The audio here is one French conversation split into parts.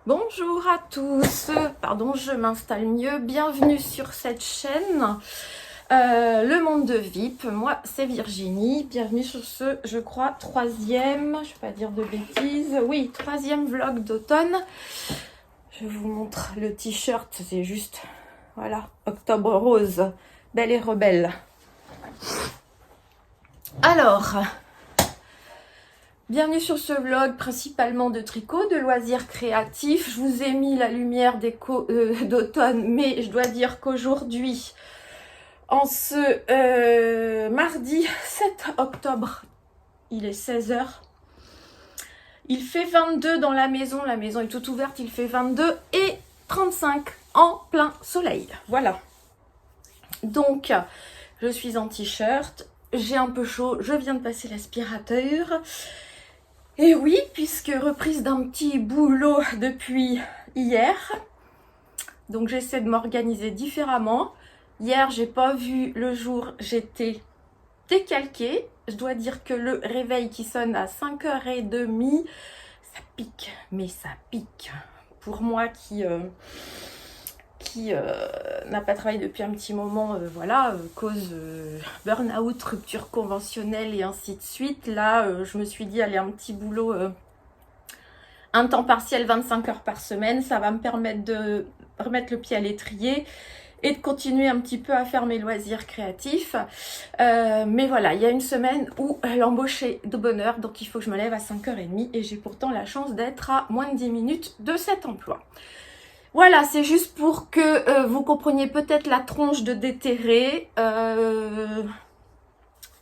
Bonjour à tous, pardon, je m'installe mieux, bienvenue sur cette chaîne, Le Monde de VIP, moi c'est Virginie, bienvenue sur ce, je crois, troisième, je ne vais pas dire de bêtises, oui, troisième vlog d'automne. Je vous montre le t-shirt, c'est juste, voilà, octobre rose, belle et rebelle. Alors... Bienvenue sur ce vlog principalement de tricot, de loisirs créatifs. Je vous ai mis la lumière d'automne, mais je dois dire qu'aujourd'hui, en ce mardi 7 octobre, il est 16 h. Il fait 22 dans la maison est toute ouverte, il fait 22 et 35 en plein soleil. Voilà. Donc, je suis en t-shirt, j'ai un peu chaud, je viens de passer l'aspirateur. Et oui, puisque reprise d'un petit boulot depuis hier, donc j'essaie de m'organiser différemment. Hier, j'ai pas vu le jour, j'étais décalquée. Je dois dire que le réveil qui sonne à 5h30, ça pique, mais ça pique. Pour moi qui n'a pas travaillé depuis un petit moment, voilà, cause burn-out, rupture conventionnelle et ainsi de suite. Là, je me suis dit, allez, un petit boulot, un temps partiel, 25 heures par semaine, ça va me permettre de remettre le pied à l'étrier et de continuer un petit peu à faire mes loisirs créatifs. Mais voilà, il y a une semaine où l'embauche est de bonne heure, donc il faut que je me lève à 5h30 et j'ai pourtant la chance d'être à moins de 10 minutes de cet emploi. Voilà, c'est juste pour que vous compreniez peut-être la tronche de déterré.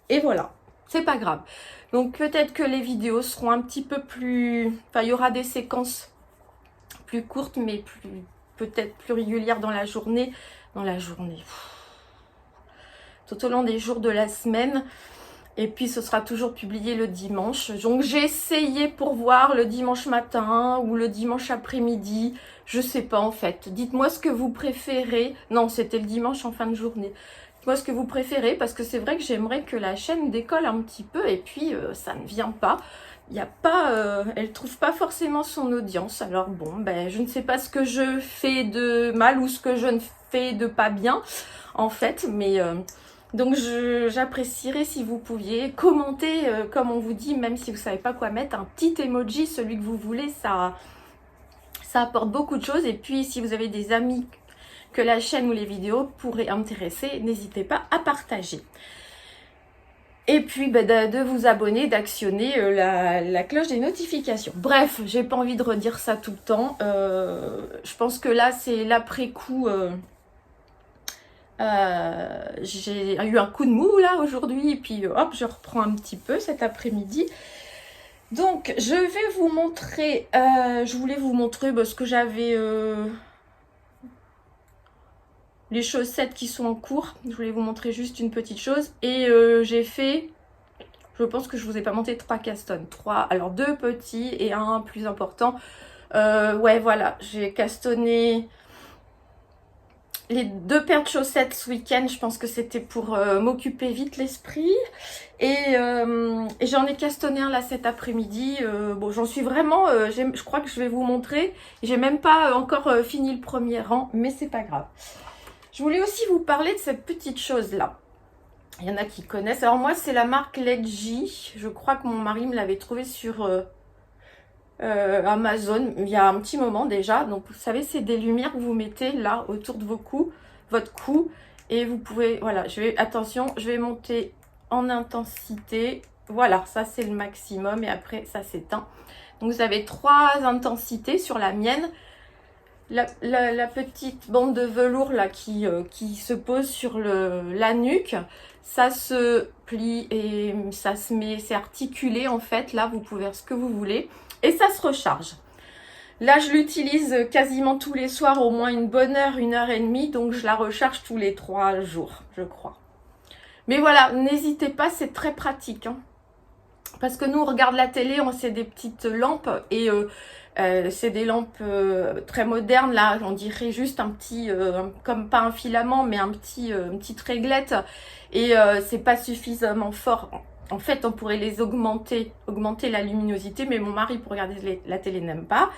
Et voilà, c'est pas grave. Donc peut-être que les vidéos seront un petit peu plus... Enfin, il y aura des séquences plus courtes, mais peut-être plus régulières dans la journée. Tout au long des jours de la semaine. Et puis ce sera toujours publié le dimanche. Donc j'ai essayé pour voir le dimanche matin ou le dimanche après-midi. Je sais pas en fait. Dites-moi ce que vous préférez. Non, c'était le dimanche en fin de journée. Dites-moi ce que vous préférez parce que c'est vrai que j'aimerais que la chaîne décolle un petit peu et puis ça ne vient pas. Il y a pas, elle trouve pas forcément son audience. Alors bon, ben je ne sais pas ce que je fais de mal ou ce que je ne fais de pas bien en fait, mais donc j'apprécierais si vous pouviez commenter, comme on vous dit, même si vous ne savez pas quoi mettre, un petit emoji, celui que vous voulez, ça apporte beaucoup de choses. Et puis si vous avez des amis que la chaîne ou les vidéos pourraient intéresser, n'hésitez pas à partager. Et puis de vous abonner, d'actionner la cloche des notifications. Bref, j'ai pas envie de redire ça tout le temps. Je pense que là c'est l'après-coup. J'ai eu un coup de mou là aujourd'hui et puis hop, je reprends un petit peu cet après-midi. Donc je vais vous montrer, je voulais vous montrer ce que j'avais, les chaussettes qui sont en cours. Je voulais vous montrer juste une petite chose et j'ai fait, je pense que je vous ai pas monté 3 castones, 3, alors 2 petits et un plus important. Ouais voilà, j'ai castonné les 2 paires de chaussettes ce week-end. Je pense que c'était pour m'occuper vite l'esprit. Et j'en ai castonné un là cet après-midi. Bon, j'en suis vraiment... je crois que je vais vous montrer. J'ai même pas encore fini le premier rang, mais c'est pas grave. Je voulais aussi vous parler de cette petite chose-là. Il y en a qui connaissent. Alors moi, c'est la marque Ledgy. Je crois que mon mari me l'avait trouvé sur... Amazon il y a un petit moment déjà. Donc vous savez, c'est des lumières que vous mettez là autour de votre cou et vous pouvez, voilà, attention, je vais monter en intensité. Voilà, ça c'est le maximum et après ça s'éteint. Donc vous avez 3 intensités sur la mienne. La petite bande de velours là qui se pose sur la nuque, ça se plie et ça se met, c'est articulé en fait. Là vous pouvez faire ce que vous voulez. Et ça se recharge. Là, je l'utilise quasiment tous les soirs, au moins une bonne heure, 1h30. Donc, je la recharge tous les 3 jours, je crois. Mais voilà, n'hésitez pas, c'est très pratique. Hein. Parce que nous, on regarde la télé, c'est des petites lampes. Et c'est des lampes très modernes. Là, on dirait juste un petit, comme pas un filament, mais une petite réglette. Et c'est pas suffisamment fort. En fait, on pourrait les augmenter la luminosité, mais mon mari, pour regarder la télé, n'aime pas.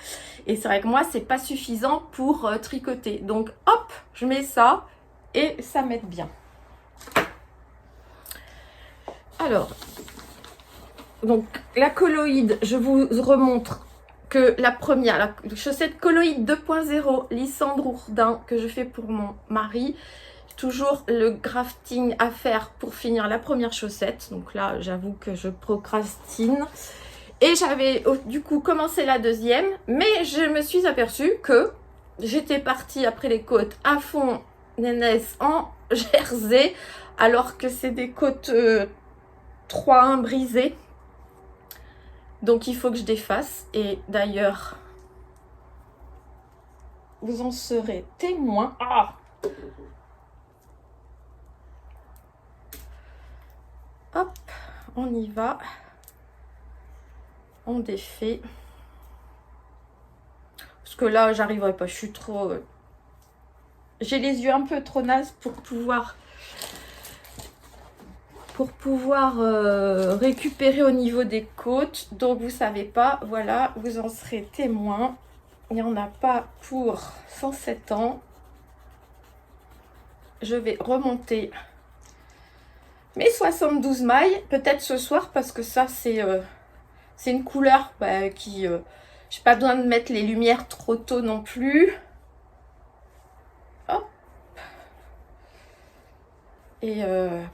Et c'est vrai que moi, c'est pas suffisant pour tricoter. Donc, hop, je mets ça et ça m'aide bien. Alors, donc, la colloïde, je vous remontre que la première, la chaussette colloïde 2.0, Lysandre Ourdin, que je fais pour mon mari. Toujours le grafting à faire pour finir la première chaussette. Donc là, j'avoue que je procrastine. Et j'avais du coup commencé la deuxième. Mais je me suis aperçue que j'étais partie après les côtes à fond nénesse en jersey. Alors que c'est des côtes 3-1 brisées. Donc il faut que je défasse. Et d'ailleurs, vous en serez témoin. Ah! Hop, on y va. On défait. Parce que là, j'arriverai pas. Je suis trop... J'ai les yeux un peu trop nazes pour pouvoir récupérer au niveau des côtes. Donc, vous savez pas. Voilà, vous en serez témoin. Il n'y en a pas pour 107 ans. Je vais remonter mes 72 mailles, peut-être ce soir, parce que ça, c'est une couleur qui... j'ai pas besoin de mettre les lumières trop tôt non plus. Hop. Et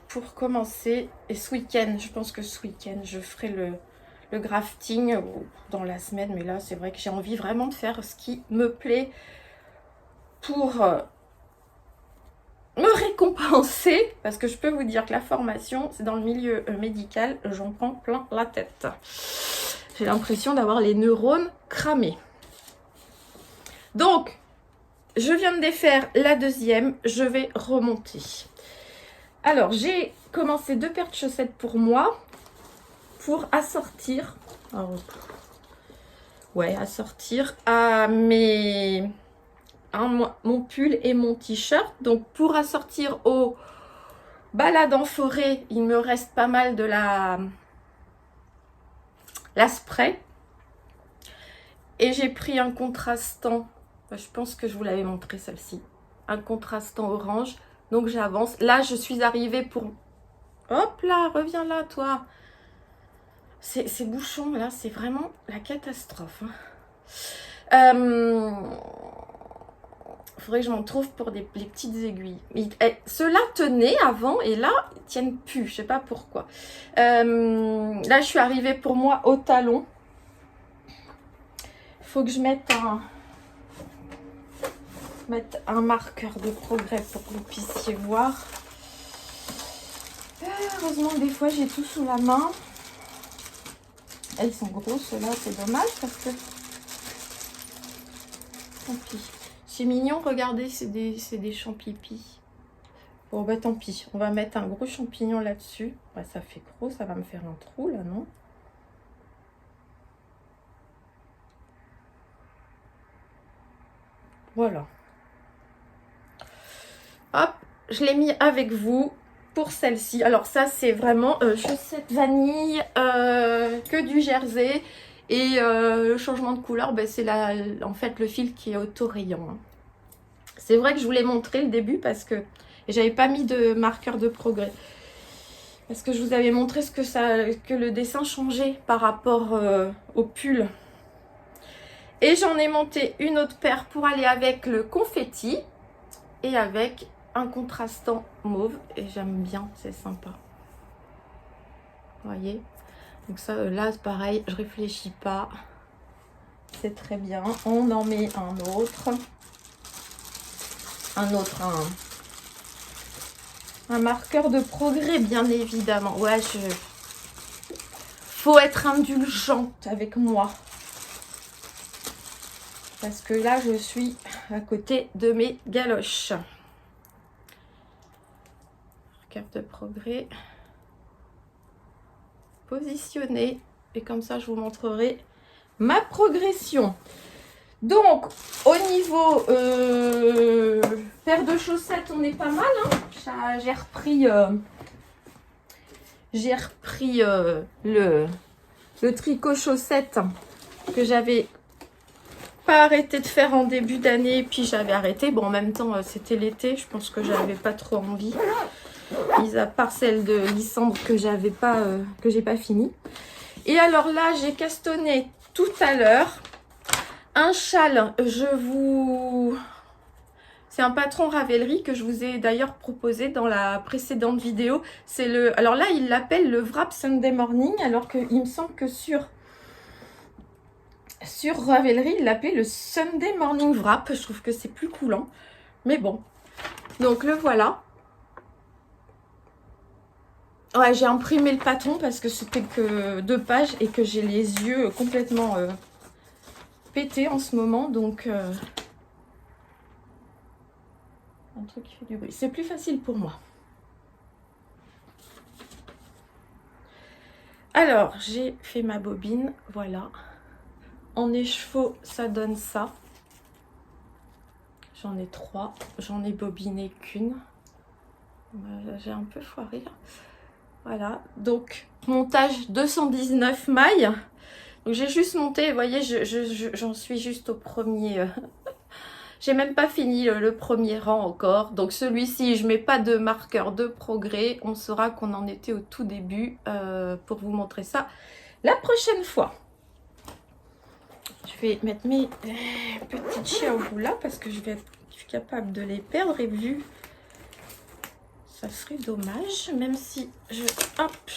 pour commencer, et ce week-end, je pense que ce week-end, je ferai le grafting dans la semaine. Mais là, c'est vrai que j'ai envie vraiment de faire ce qui me plaît pour... me récompenser, parce que je peux vous dire que la formation, c'est dans le milieu médical, j'en prends plein la tête. J'ai l'impression d'avoir les neurones cramés. Donc, je viens de défaire la deuxième, je vais remonter. Alors, j'ai commencé 2 paires de chaussettes pour moi, pour assortir, assortir à mes... mon pull et mon t-shirt. Donc pour assortir aux balades en forêt, il me reste pas mal de la spray. Et j'ai pris un contrastant, je pense que je vous l'avais montré celle-ci, un contrastant orange. Donc j'avance. Là je suis arrivée pour... Hop là, reviens là toi. Ces bouchons là, c'est vraiment la catastrophe. Faudrait que je m'en trouve pour les petites aiguilles. Ceux-là tenaient avant et là, ils tiennent plus. Je sais pas pourquoi. Là, je suis arrivée pour moi au talon. Il faut que je mette un marqueur de progrès pour que vous puissiez voir. Heureusement, des fois, j'ai tout sous la main. Elles sont grosses, ceux-là, c'est dommage parce que... Tant pis. C'est mignon, regardez, c'est des champipis. Bon, bah tant pis. On va mettre un gros champignon là-dessus. Bah, ça fait gros, ça va me faire un trou, là, non? Voilà. Hop, je l'ai mis avec vous pour celle-ci. Alors ça, c'est vraiment chaussette vanille, que du jersey. Et le changement de couleur, c'est en fait le fil qui est auto-rayant. Hein. C'est vrai que je voulais montrer le début parce que j'avais pas mis de marqueur de progrès. Parce que je vous avais montré que le dessin changeait par rapport au pull. Et j'en ai monté une autre paire pour aller avec le confetti et avec un contrastant mauve. Et j'aime bien, c'est sympa. Vous voyez? Donc ça, là, c'est pareil, je réfléchis pas. C'est très bien. On en met un autre. Un marqueur de progrès, bien évidemment. Ouais, faut être indulgente avec moi. Parce que là, je suis à côté de mes galoches. Marqueur de progrès. Positionné. Et comme ça, je vous montrerai ma progression. Donc, au niveau paire de chaussettes, on est pas mal. Hein. J'ai repris j'ai repris le tricot chaussette que j'avais pas arrêté de faire en début d'année, puis j'avais arrêté. Bon, en même temps, c'était l'été, je pense que j'avais pas trop envie, mis à part celle de Lysandre que j'avais pas, que j'ai pas fini. Et alors là, j'ai castonné tout à l'heure un châle. C'est un patron Ravelry que je vous ai d'ailleurs proposé dans la précédente vidéo. C'est le, alors là, il l'appelle le Wrap Sunday Morning, alors qu'il me semble que sur Ravelry, il l'appelait le Sunday Morning Wrap. Je trouve que c'est plus coulant. Mais bon. Donc le voilà. Ouais, j'ai imprimé le patron parce que c'était que 2 pages et que j'ai les yeux complètement pétés en ce moment. Donc, un truc qui fait du bruit. C'est plus facile pour moi. Alors, j'ai fait ma bobine. Voilà. En écheveau, ça donne ça. J'en ai 3. J'en ai bobiné qu'une. J'ai un peu foiré là. Voilà. Donc, montage 219 mailles. Donc, j'ai juste monté. Vous voyez, j'en suis juste au premier. J'ai même pas fini le premier rang encore. Donc, celui-ci, je mets pas de marqueur de progrès. On saura qu'on en était au tout début pour vous montrer ça la prochaine fois. Je vais mettre mes petites chiaoulous là parce que je vais être capable de les perdre et vu ça serait dommage, même si je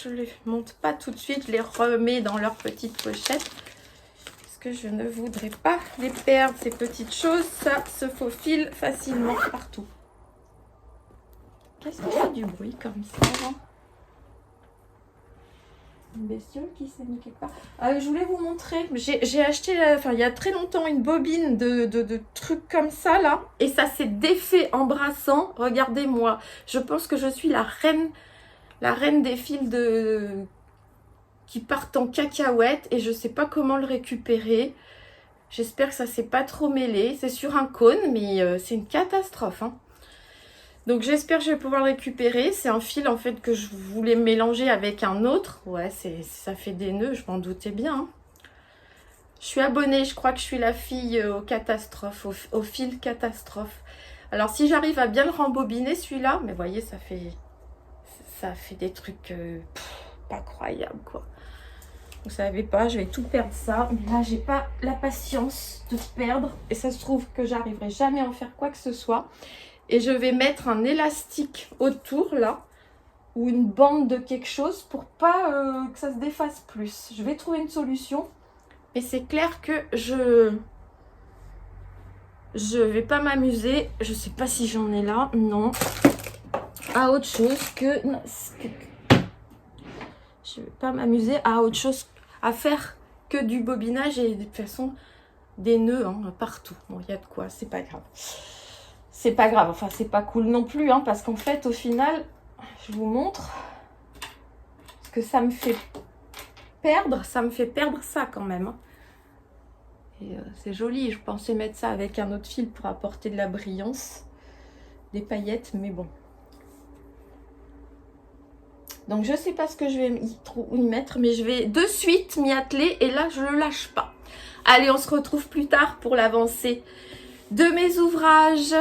les monte pas tout de suite, je les remets dans leur petite pochette parce que je ne voudrais pas les perdre, ces petites choses, ça se faufile facilement partout. Qu'est-ce qui fait du bruit comme ça là? Une bestiole qui s'est mis quelque part. Je voulais vous montrer, j'ai acheté il y a très longtemps une bobine de trucs comme ça là, et ça s'est défait en brassant. Regardez-moi, je pense que je suis la reine des fils qui partent en cacahuète et je sais pas comment le récupérer. J'espère que ça s'est pas trop mêlé. C'est sur un cône, mais c'est une catastrophe, hein. Donc j'espère que je vais pouvoir le récupérer. C'est un fil en fait que je voulais mélanger avec un autre. Ouais, ça fait des nœuds, je m'en doutais bien, hein. Je suis abonnée, je crois que je suis la fille aux catastrophes, au fil catastrophe. Alors si j'arrive à bien le rembobiner celui-là, mais voyez, ça fait des trucs pas croyables quoi. Vous savez pas, je vais tout perdre ça. Mais là, j'ai pas la patience de perdre. Et ça se trouve que j'arriverai jamais à en faire quoi que ce soit. Et je vais mettre un élastique autour là, ou une bande de quelque chose pour pas que ça se défasse plus. Je vais trouver une solution, mais c'est clair que je vais pas m'amuser. Je sais pas si j'en ai là, non. À autre chose que... Non, je vais pas m'amuser à autre chose, à faire que du bobinage et de toute façon des nœuds hein, partout. Bon, il y a de quoi, c'est pas grave. C'est pas grave, enfin c'est pas cool non plus, hein, parce qu'en fait au final, je vous montre ce que ça me fait perdre ça quand même. Hein. Et c'est joli, je pensais mettre ça avec un autre fil pour apporter de la brillance, des paillettes, mais bon. Donc je sais pas ce que je vais y mettre, mais je vais de suite m'y atteler et là je ne lâche pas. Allez, on se retrouve plus tard pour l'avancée de mes ouvrages.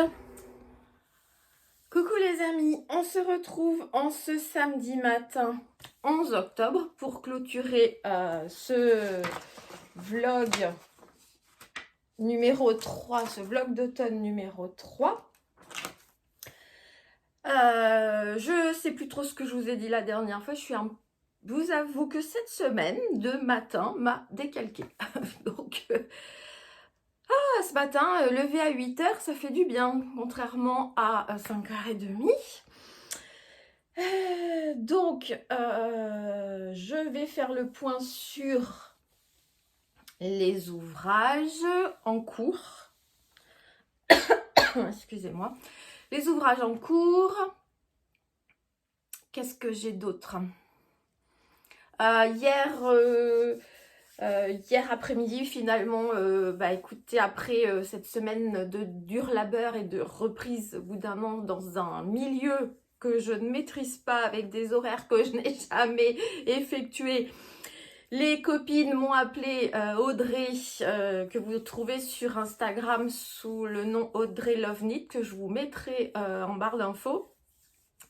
Coucou les amis, on se retrouve en ce samedi matin 11 octobre pour clôturer ce vlog numéro 3, ce vlog d'automne numéro 3. Je sais plus trop ce que je vous ai dit la dernière fois, vous avoue que cette semaine de matin m'a décalqué. Donc... ce matin, lever à 8 h, ça fait du bien, contrairement à 5h30. Donc, je vais faire le point sur les ouvrages en cours. Excusez-moi. Les ouvrages en cours. Qu'est-ce que j'ai d'autre? Hier après-midi, finalement, écoutez, après cette semaine de dur labeur et de reprise, au bout d'un an, dans un milieu que je ne maîtrise pas, avec des horaires que je n'ai jamais effectués. Les copines m'ont appelé Audrey, que vous trouvez sur Instagram sous le nom Audrey Love Knit, que je vous mettrai en barre d'infos.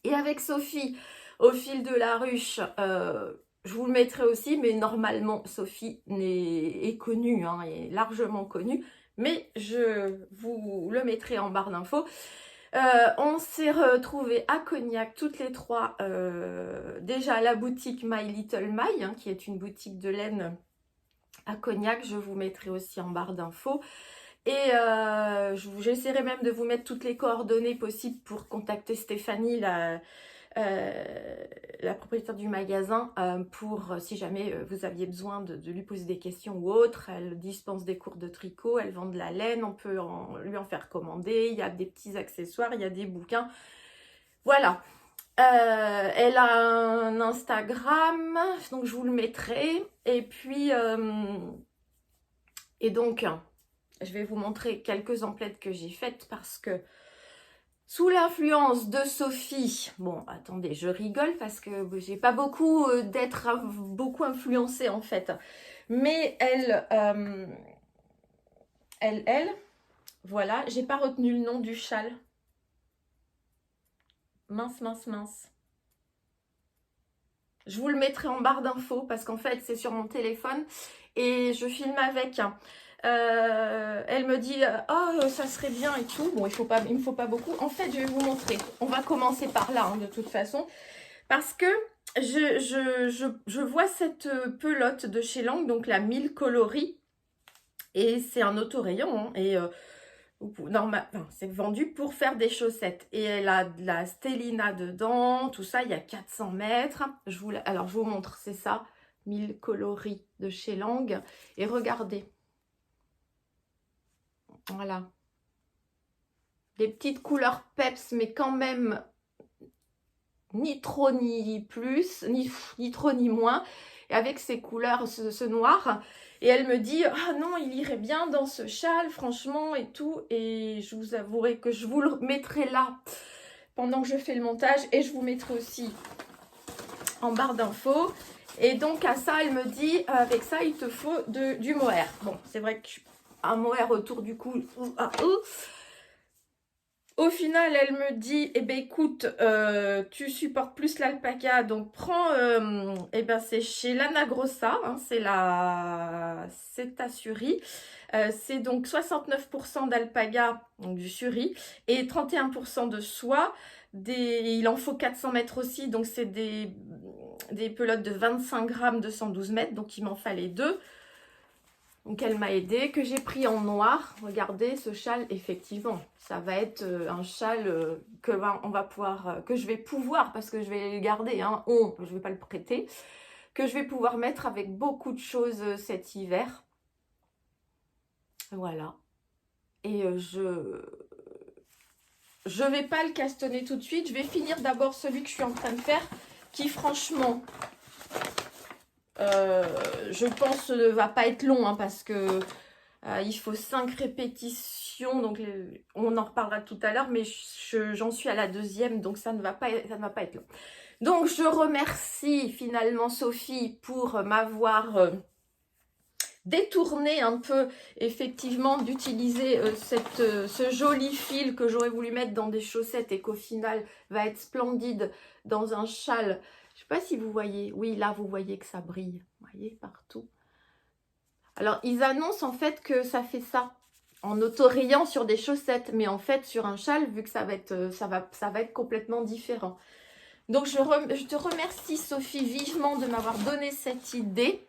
Et avec Sophie, au fil de la ruche, je vous le mettrai aussi, mais normalement Sophie est connue, hein, est largement connue, mais je vous le mettrai en barre d'infos. On s'est retrouvés à Cognac toutes les trois, déjà à la boutique My Little My, hein, qui est une boutique de laine à Cognac, je vous mettrai aussi en barre d'infos. Et j'essaierai même de vous mettre toutes les coordonnées possibles pour contacter Stéphanie, la propriétaire du magasin, pour si jamais vous aviez besoin de lui poser des questions ou autre. Elle dispense des cours de tricot, elle vend de la laine, on peut lui en faire commander, il y a des petits accessoires, il y a des bouquins, voilà. Elle a un Instagram, donc je vous le mettrai, et puis et donc je vais vous montrer quelques emplettes que j'ai faites parce que sous l'influence de Sophie, bon, attendez, je rigole parce que j'ai pas beaucoup d'être beaucoup influencée en fait. Mais elle, voilà, j'ai pas retenu le nom du châle. Mince, mince, mince. Je vous le mettrai en barre d'infos parce qu'en fait, c'est sur mon téléphone et je filme avec. Elle me dit oh ça serait bien et tout. Bon, il me faut pas beaucoup. En fait, je vais vous montrer. On va commencer par là, hein, de toute façon, parce que je vois cette pelote de chez Lang, donc la 1000 coloris, et c'est un autorayon, hein, et normal, enfin, c'est vendu pour faire des chaussettes. Et elle a de la Stellina dedans, tout ça. Il y a 400 mètres. Alors, je vous montre, c'est ça, 1000 coloris de chez Lang. Et regardez. Voilà. Des petites couleurs peps, mais quand même ni trop ni plus, ni trop ni moins. Et avec ces couleurs, ce noir. Et elle me dit, ah non, il irait bien dans ce châle, franchement, et tout. Et je vous avouerai que je vous le mettrai là pendant que je fais le montage. Et je vous mettrai aussi en barre d'infos. Et donc à ça, elle me dit, avec ça, il te faut du mohair. Bon, c'est vrai que un mohair autour du cou. Au final, elle me dit, eh ben écoute, tu supportes plus l'alpaca, donc prends, eh ben c'est chez Lana Grossa, hein, c'est la Cétasuri. C'est donc 69% d'alpaga, donc du suri, et 31% de soie. Il en faut 400 mètres aussi, donc c'est des pelotes de 25 grammes, 212 mètres, donc il m'en fallait deux. Donc elle m'a aidé, que j'ai pris en noir. Regardez ce châle, effectivement, ça va être un châle que je vais pouvoir, parce que je vais le garder, hein, je ne vais pas le prêter, que je vais pouvoir mettre avec beaucoup de choses cet hiver. Voilà. Et je vais pas le castonner tout de suite. Je vais finir d'abord celui que je suis en train de faire, qui franchement, je pense ne va pas être long, hein, parce que il faut 5 répétitions, donc on en reparlera tout à l'heure, mais j'en suis à la deuxième, donc ça ne va pas être long. Donc je remercie finalement Sophie pour m'avoir détourné un peu, effectivement, d'utiliser ce joli fil que j'aurais voulu mettre dans des chaussettes et qu'au final va être splendide dans un châle. Je ne sais pas si vous voyez, oui, là vous voyez que ça brille, vous voyez, partout. Alors ils annoncent en fait que ça fait ça en autorayant sur des chaussettes, mais en fait sur un châle, vu que ça va être complètement différent. Donc je te remercie Sophie vivement de m'avoir donné cette idée.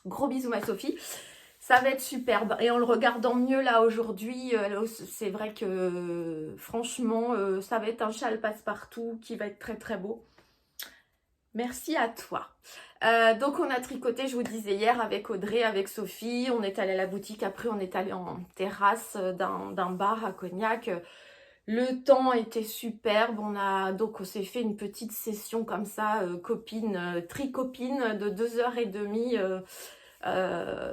Gros bisous ma Sophie. Ça va être superbe. Et en le regardant mieux là aujourd'hui, c'est vrai que franchement, ça va être un châle passe-partout qui va être très très beau. Merci à toi. Donc on a tricoté, je vous disais hier, avec Audrey, avec Sophie. On est allé à la boutique, après on est allé en terrasse d'un bar à Cognac. Le temps était superbe. Donc on s'est fait une petite session comme ça, tricopine de 2h30.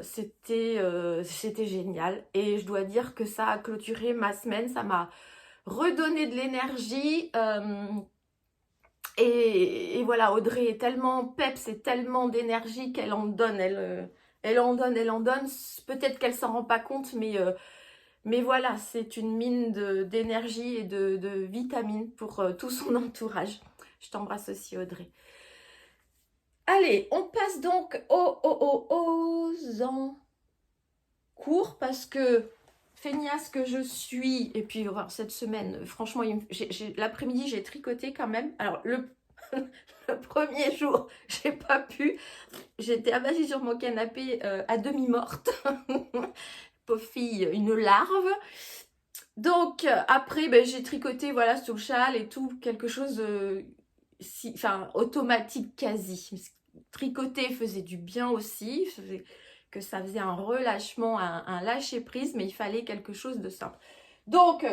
C'était génial. Et je dois dire que ça a clôturé ma semaine. Ça m'a redonné de l'énergie. Et voilà, Audrey est tellement peps et tellement d'énergie qu'elle en donne, elle en donne, elle en donne. Peut-être qu'elle s'en rend pas compte, mais voilà, c'est une mine d'énergie et de vitamines pour tout son entourage. Je t'embrasse aussi, Audrey. Allez, on passe donc aux encours parce que feignasse que je suis, et puis cette semaine, franchement, l'après-midi, j'ai tricoté quand même. Alors, le premier jour, j'ai pas pu. J'étais abattue sur mon canapé à demi morte. Pauvre fille, une larve. Donc, après, ben, j'ai tricoté, voilà, sur le châle et tout, quelque chose, automatique quasi. Tricoter faisait du bien aussi, que ça faisait un relâchement, un lâcher-prise, mais il fallait quelque chose de simple. Donc,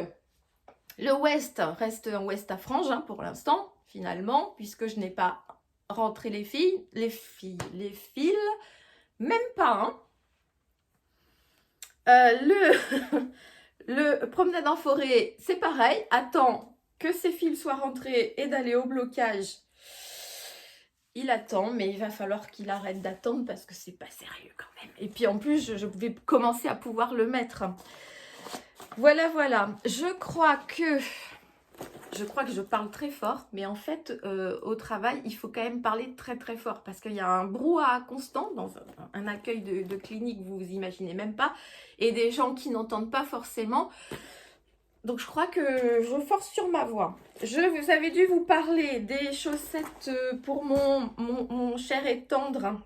le West reste un West à franges hein, pour l'instant, finalement, puisque je n'ai pas rentré les fils, même pas. Hein. Le promenade en forêt, c'est pareil, attends que ces fils soient rentrés et d'aller au blocage. Il attend, mais il va falloir qu'il arrête d'attendre parce que c'est pas sérieux quand même. Et puis en plus, je vais commencer à pouvoir le mettre. Voilà, voilà. Je crois que je parle très fort, mais en fait, au travail, il faut quand même parler très très fort parce qu'il y a un brouhaha constant dans un accueil de clinique, vous vous imaginez même pas, et des gens qui n'entendent pas forcément. Donc je crois que je force sur ma voix. Vous avez dû vous parler des chaussettes pour mon cher et tendre.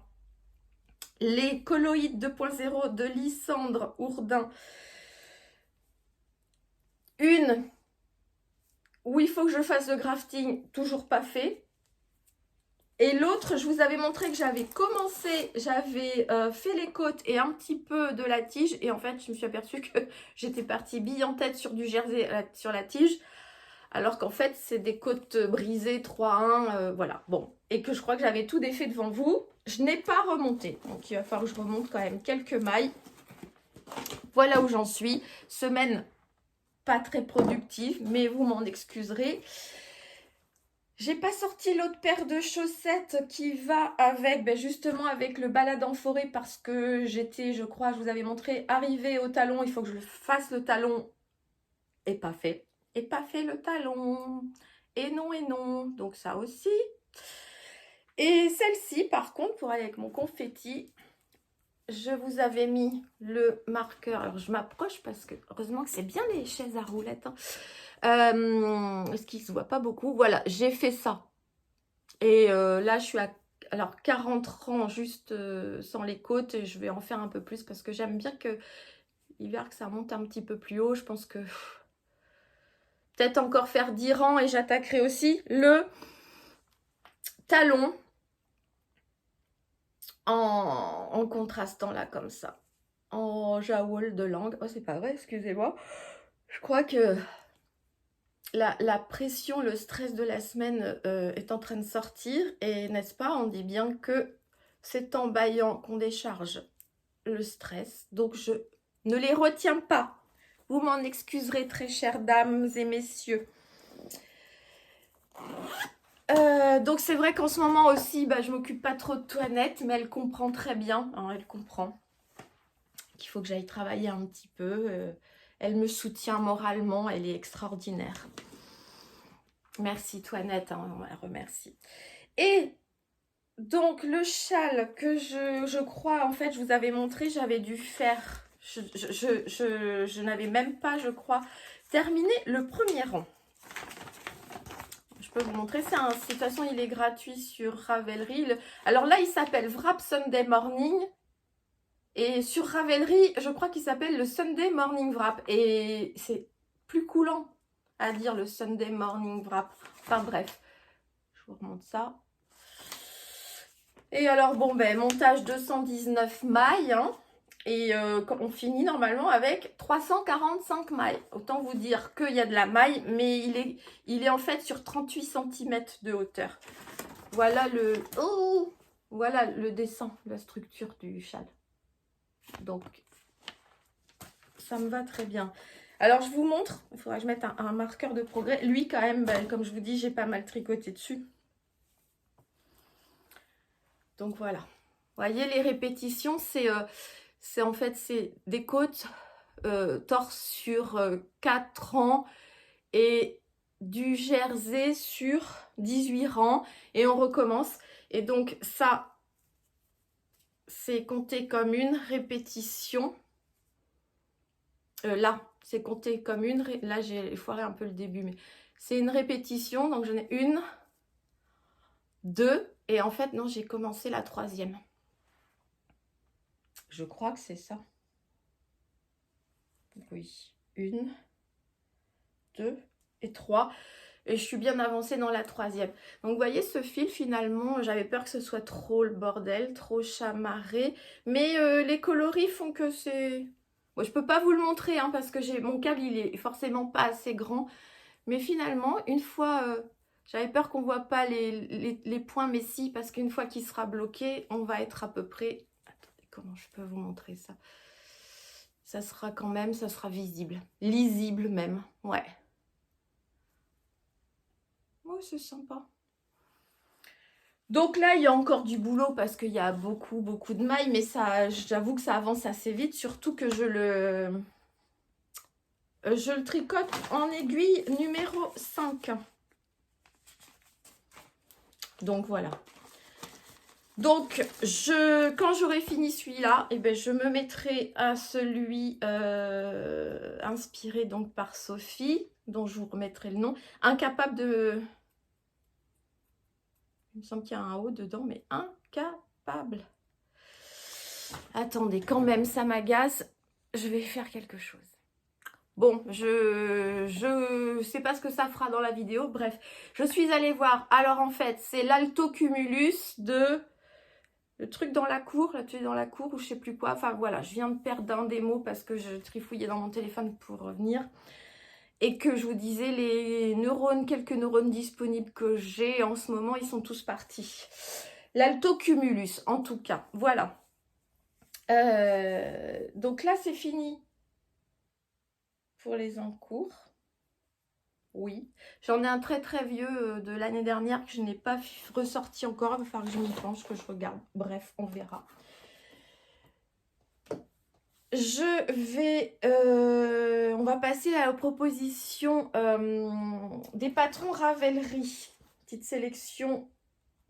Les Coloïdes 2.0 de Lysandre Ourdin. Une où il faut que je fasse le grafting, toujours pas fait. Et l'autre, je vous avais montré que j'avais commencé, j'avais fait les côtes et un petit peu de la tige. Et en fait, je me suis aperçue que j'étais partie bille en tête sur du jersey sur la tige. Alors qu'en fait, c'est des côtes brisées 3-1, voilà. Bon, et que je crois que j'avais tout défait devant vous. Je n'ai pas remonté. Donc, il va falloir que je remonte quand même quelques mailles. Voilà où j'en suis. Semaine pas très productive, mais vous m'en excuserez. J'ai pas sorti l'autre paire de chaussettes qui va avec, justement avec le balade en forêt parce que j'étais, je crois, je vous avais montré, arrivée au talon. Il faut que je fasse le talon et pas fait. Et pas fait le talon. Et non. Donc ça aussi. Et celle-ci, par contre, pour aller avec mon confetti, je vous avais mis le marqueur. Alors, je m'approche parce que, heureusement que c'est bien les chaises à roulettes. Ce qui ne se voit pas beaucoup. Voilà, j'ai fait ça. Et là, je suis à 40 rangs juste sans les côtes. Et je vais en faire un peu plus parce que j'aime bien que l'hiver, que ça monte un petit peu plus haut. Je pense que peut-être encore faire 10 rangs et j'attaquerai aussi le talon. En contrastant là comme ça, en jaoul de langue. Oh, c'est pas vrai, excusez-moi. Je crois que la pression, le stress de la semaine est en train de sortir. Et n'est-ce pas, on dit bien que c'est en bâillant qu'on décharge le stress. Donc je ne les retiens pas. Vous m'en excuserez, très chères dames et messieurs. Donc c'est vrai qu'en ce moment aussi, je m'occupe pas trop de Toinette, mais elle comprend très bien, hein, elle comprend qu'il faut que j'aille travailler un petit peu. Elle me soutient moralement, elle est extraordinaire. Merci Toinette, hein, on la remercie. Et donc le châle que je crois, en fait, je vous avais montré, j'avais dû faire, je n'avais même pas, je crois, terminé le premier rang. Je peux vous montrer, de toute façon il est gratuit sur Ravelry. Alors là il s'appelle Wrap Sunday Morning. Et sur Ravelry, je crois qu'il s'appelle le Sunday Morning Wrap. Et c'est plus coulant à dire le Sunday Morning Wrap. Enfin bref, je vous remonte ça. Et alors bon, montage 219 mailles. Hein, et on finit normalement avec 345 mailles. Autant vous dire qu'il y a de la maille, mais il est en fait sur 38 cm de hauteur. Voilà voilà le dessin, la structure du châle. Donc, ça me va très bien. Alors, je vous montre. Il faudra que je mette un marqueur de progrès. Lui, quand même, comme je vous dis, j'ai pas mal tricoté dessus. Donc voilà. Vous voyez, les répétitions, c'est en fait c'est des côtes torse sur 4 rangs et du jersey sur 18 rangs. Et on recommence. Et donc ça, c'est compté comme une répétition. Là, c'est compté comme une. Là, j'ai foiré un peu le début, mais c'est une répétition. Donc, j'en ai une, deux. Et en fait, non, j'ai commencé la troisième. Je crois que c'est ça. Oui. Une, deux et trois. Et je suis bien avancée dans la troisième. Donc, vous voyez, ce fil, finalement, j'avais peur que ce soit trop le bordel, trop chamarré. Mais les coloris font que c'est... Bon, je peux pas vous le montrer, hein, parce que mon câble, il est forcément pas assez grand. Mais finalement, une fois... j'avais peur qu'on voit pas les points, mais si, parce qu'une fois qu'il sera bloqué, on va être à peu près... Attendez, comment je peux vous montrer ça? Ça sera quand même, ça sera visible. Lisible même, ouais. Oh, c'est sympa. Donc là, il y a encore du boulot parce qu'il y a beaucoup de mailles, mais ça, j'avoue que ça avance assez vite, surtout que je le tricote en aiguille numéro 5. Donc voilà. Donc, quand j'aurai fini celui-là, eh ben, je me mettrai à celui inspiré donc par Sophie, dont je vous remettrai le nom. Incapable de... Il me semble qu'il y a un O dedans, mais incapable. Attendez, quand même, ça m'agace. Je vais faire quelque chose. Bon, je sais pas ce que ça fera dans la vidéo. Bref, je suis allée voir. Alors, en fait, c'est l'Alto Cumulus de... Le truc dans la cour, là, tu es dans la cour ou je sais plus quoi. Enfin, voilà, je viens de perdre un des mots parce que je trifouillais dans mon téléphone pour revenir. Et que je vous disais, les neurones, quelques neurones disponibles que j'ai en ce moment, ils sont tous partis. L'Alto Cumulus, en tout cas. Voilà. Donc là, c'est fini pour les encours. Oui. J'en ai un très vieux de l'année dernière que je n'ai pas ressorti encore. Il va falloir que je m'y penche, que je regarde. Bref, on verra. Je vais... on va passer à la proposition des patrons Ravelry. Petite sélection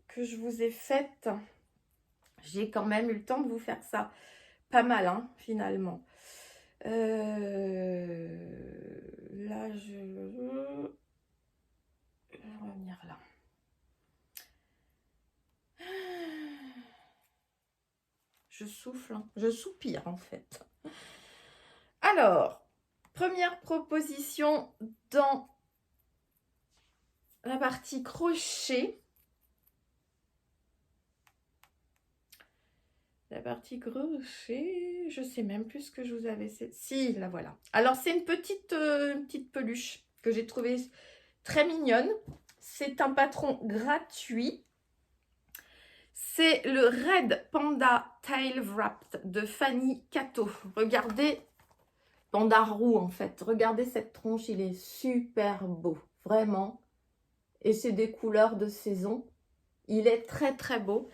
que je vous ai faite. J'ai quand même eu le temps de vous faire ça. Pas mal, hein, finalement. Là, je vais revenir là. Je souffle, hein. Je soupire en fait. Alors, première proposition dans la partie crochet. La partie crochet, je sais même plus ce que je vous avais... Si, la voilà. Alors, c'est une petite peluche que j'ai trouvée très mignonne. C'est un patron gratuit. C'est le Red Panda Tail Wrapped de Fanny Cato. Regardez, panda roux en fait. Regardez cette tronche, il est super beau, vraiment. Et c'est des couleurs de saison. Il est très beau.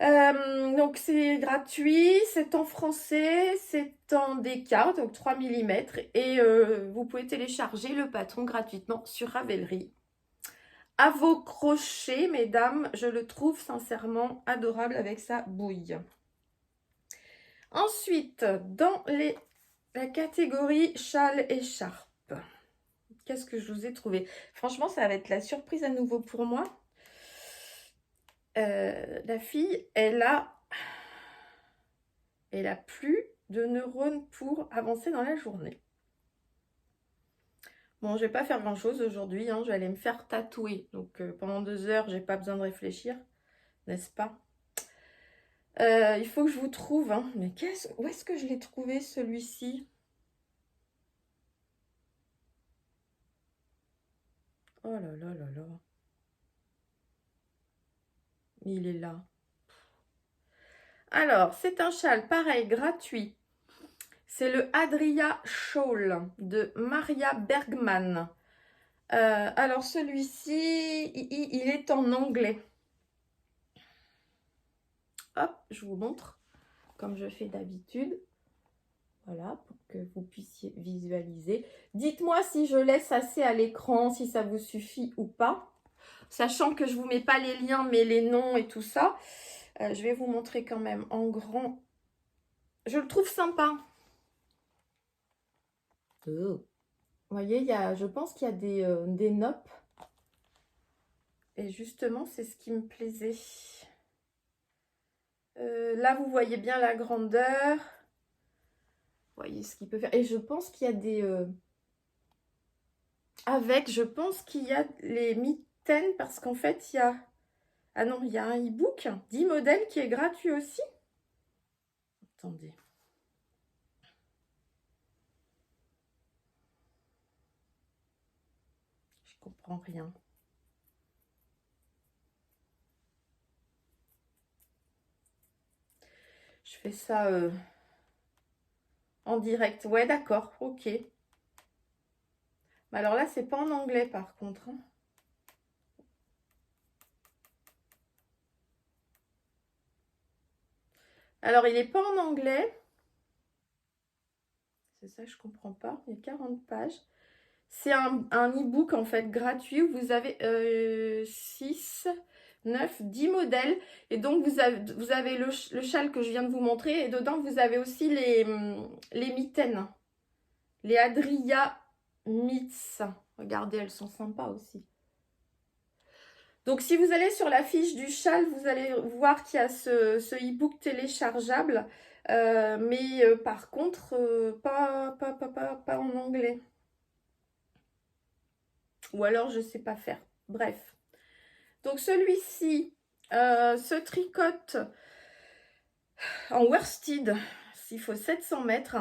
Donc c'est gratuit, c'est en français, c'est en déca, donc 3 mm. Et vous pouvez télécharger le patron gratuitement sur Ravelry. À vos crochets, mesdames, je le trouve sincèrement adorable avec sa bouille. Ensuite, dans la catégorie châle écharpe, qu'est-ce que je vous ai trouvé? Franchement, ça va être la surprise à nouveau pour moi. La fille, elle a plus de neurones pour avancer dans la journée. Bon, je vais pas faire grand chose aujourd'hui, hein, je vais aller me faire tatouer. Donc pendant 2 heures, j'ai pas besoin de réfléchir, n'est-ce pas? Il faut que je vous trouve, hein. Mais où est-ce que je l'ai trouvé celui-ci? Oh là là là là. Il est là. Alors, c'est un châle, pareil, gratuit. C'est le Adria Shawl de Maria Bergman. Alors, celui-ci, il est en anglais. hop, je vous montre comme je fais d'habitude. Voilà, pour que vous puissiez visualiser. Dites-moi si je laisse assez à l'écran, si ça vous suffit ou pas. Sachant que je ne vous mets pas les liens, mais les noms et tout ça. Je vais vous montrer quand même en grand. Je le trouve sympa. Vous voyez, je pense qu'il y a des noppes. Et justement, c'est ce qui me plaisait. Là, vous voyez bien la grandeur. Vous voyez ce qu'il peut faire. Et je pense qu'il y a des... je pense qu'il y a les mitaines parce qu'en fait, il y a... Ah non, il y a un e-book, 10 modèles qui est gratuit aussi. Attendez. Je comprends rien. Je fais ça en direct. Ouais, d'accord, ok. Mais alors là, c'est pas en anglais par contre. Hein. Alors, il n'est pas en anglais. C'est ça, je comprends pas. Il y a 40 pages. C'est un e-book en fait gratuit où vous avez 6, 9, 10 modèles. Et donc, vous avez le châle que je viens de vous montrer. Et dedans, vous avez aussi les mitaines. Les Adria Mitz. Regardez, elles sont sympas aussi. Donc, si vous allez sur la fiche du châle, vous allez voir qu'il y a ce e-book téléchargeable. Mais par contre, pas en anglais. Ou alors, je ne sais pas faire. Bref. Donc, celui-ci se tricote en worsted. Il faut 700 mètres.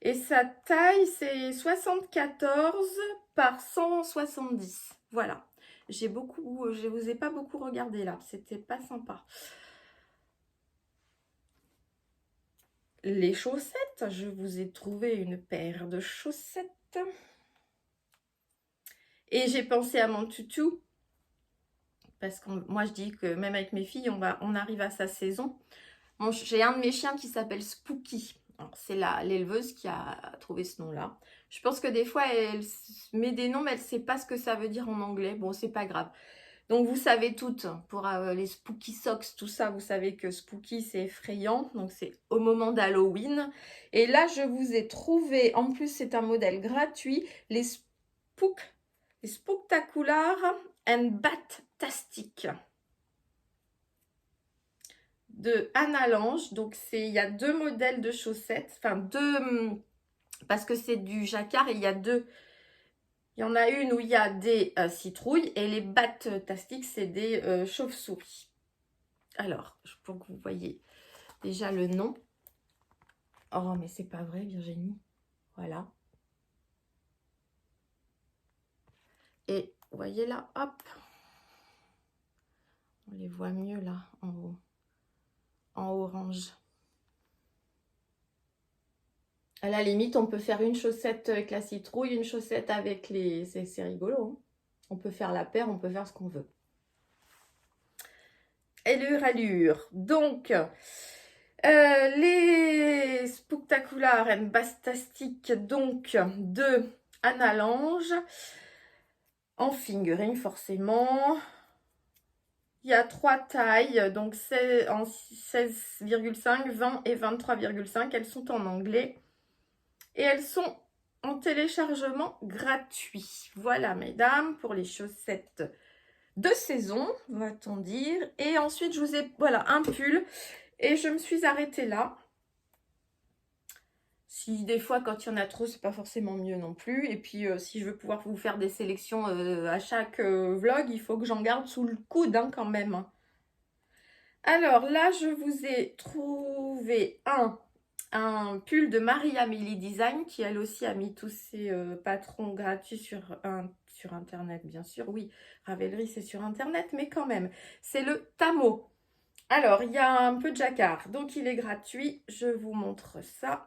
Et sa taille, c'est 74 par 170. Voilà. Je vous ai pas beaucoup regardé là. C'était pas sympa. Les chaussettes. Je vous ai trouvé une paire de chaussettes. Et j'ai pensé à mon toutou. Parce que moi, je dis que même avec mes filles, on arrive à sa saison. Bon, j'ai un de mes chiens qui s'appelle Spooky. C'est l'éleveuse qui a trouvé ce nom-là. Je pense que des fois, elle met des noms, mais elle ne sait pas ce que ça veut dire en anglais. Bon, c'est pas grave. Donc, vous savez toutes, pour les Spooky Socks, tout ça, vous savez que Spooky, c'est effrayant. Donc, c'est au moment d'Halloween. Et là, je vous ai trouvé, en plus, c'est un modèle gratuit, les Spooktacular and Bat-tastic de Anna Lange. Donc, il y a 2 modèles de chaussettes. Enfin, 2... Parce que c'est du jacquard et il y a 2. Il y en a une où il y a des citrouilles et les Bat-tastiques, c'est des chauves-souris. Alors, pour que vous voyez déjà le nom. Oh, mais c'est pas vrai, Virginie. Voilà. Et vous voyez là, hop. On les voit mieux là, en haut. En orange. À la limite, on peut faire une chaussette avec la citrouille, une chaussette avec les... C'est rigolo. Hein, on peut faire la paire, on peut faire ce qu'on veut. Allure. Donc, les Spooktacular and Bastastic, donc, de Anna Lange. En fingering, forcément. Il y a 3 tailles, donc c'est en 16,5, 20 et 23,5. Elles sont en anglais. Et elles sont en téléchargement gratuit. Voilà, mesdames, pour les chaussettes de saison, va-t-on dire. Et ensuite, je vous ai, voilà, un pull. Et je me suis arrêtée là. Si des fois, quand il y en a trop, c'est pas forcément mieux non plus. Et puis, si je veux pouvoir vous faire des sélections à chaque vlog, il faut que j'en garde sous le coude hein, quand même. Alors là, je vous ai trouvé un pull de Marie-Amélie Design qui elle aussi a mis tous ses patrons gratuits sur internet bien sûr. Oui, Ravelry c'est sur internet mais quand même. C'est le Tamo. Alors il y a un peu de jacquard donc il est gratuit. Je vous montre ça.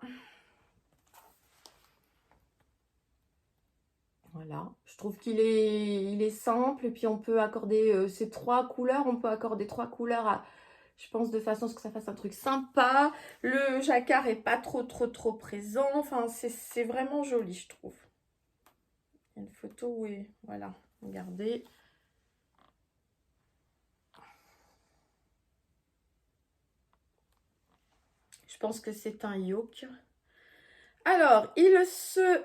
Voilà, je trouve qu'il est simple et puis on peut accorder ces 3 couleurs. On peut accorder 3 couleurs à Je pense de façon à ce que ça fasse un truc sympa. Le jacquard est pas trop présent. Enfin, c'est vraiment joli, je trouve. Il y a une photo où est... Voilà, regardez. Je pense que c'est un yoke. Alors, il se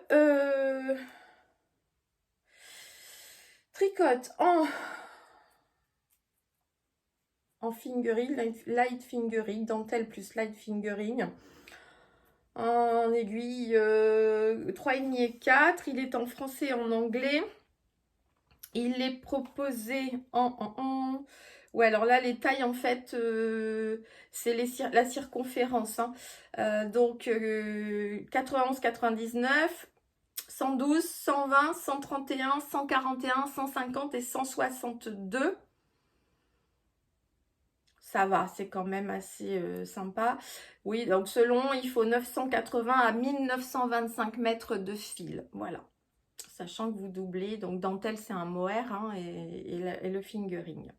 tricote en fingering, light fingering, dentelle plus light fingering, en aiguille 3,5 et 4. Il est en français et en anglais. Il est proposé Ouais, alors là, les tailles, en fait, c'est la circonférence. Hein. Donc, 91, 99, 112, 120, 131, 141, 150 et 162. Ça va, c'est quand même assez sympa. Oui, donc selon, il faut 980 à 1925 mètres de fil. Voilà. Sachant que vous doublez, donc dentelle, c'est un mohair hein, et le fingering.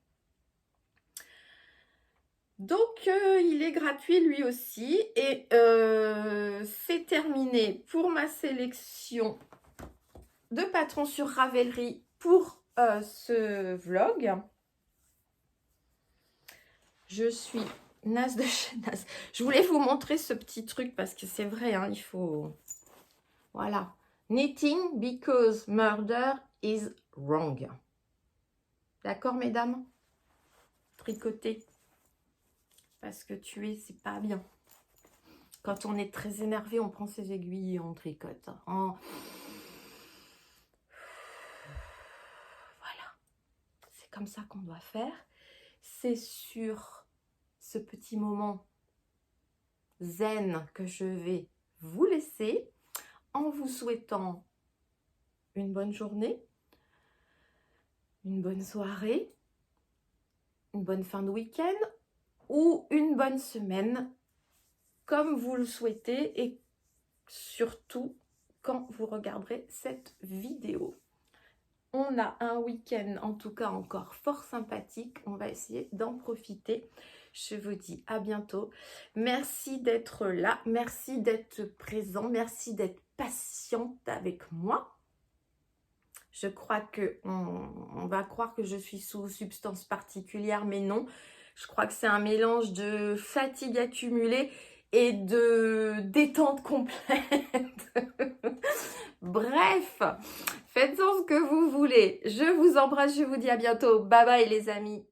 Donc, il est gratuit lui aussi. Et c'est terminé pour ma sélection de patrons sur Ravelry pour ce vlog. Je suis naze de chez naze. Je voulais vous montrer ce petit truc parce que c'est vrai, hein, il faut... Voilà. Knitting because murder is wrong. D'accord, mesdames? Tricoter. Parce que tuer, c'est pas bien. Quand on est très énervé, on prend ses aiguilles et on tricote. Voilà. C'est comme ça qu'on doit faire. C'est sur ce petit moment zen que je vais vous laisser en vous souhaitant une bonne journée, une bonne soirée, une bonne fin de week-end ou une bonne semaine comme vous le souhaitez et surtout quand vous regarderez cette vidéo. On a un week-end en tout cas encore fort sympathique, on va essayer d'en profiter. Je vous dis à bientôt. Merci d'être là, merci d'être présent, merci d'être patiente avec moi. Je crois qu'on va croire que je suis sous substance particulière, mais non. Je crois que c'est un mélange de fatigue accumulée et de détente complète. Bref, faites-en ce que vous voulez. Je vous embrasse, je vous dis à bientôt. Bye bye les amis.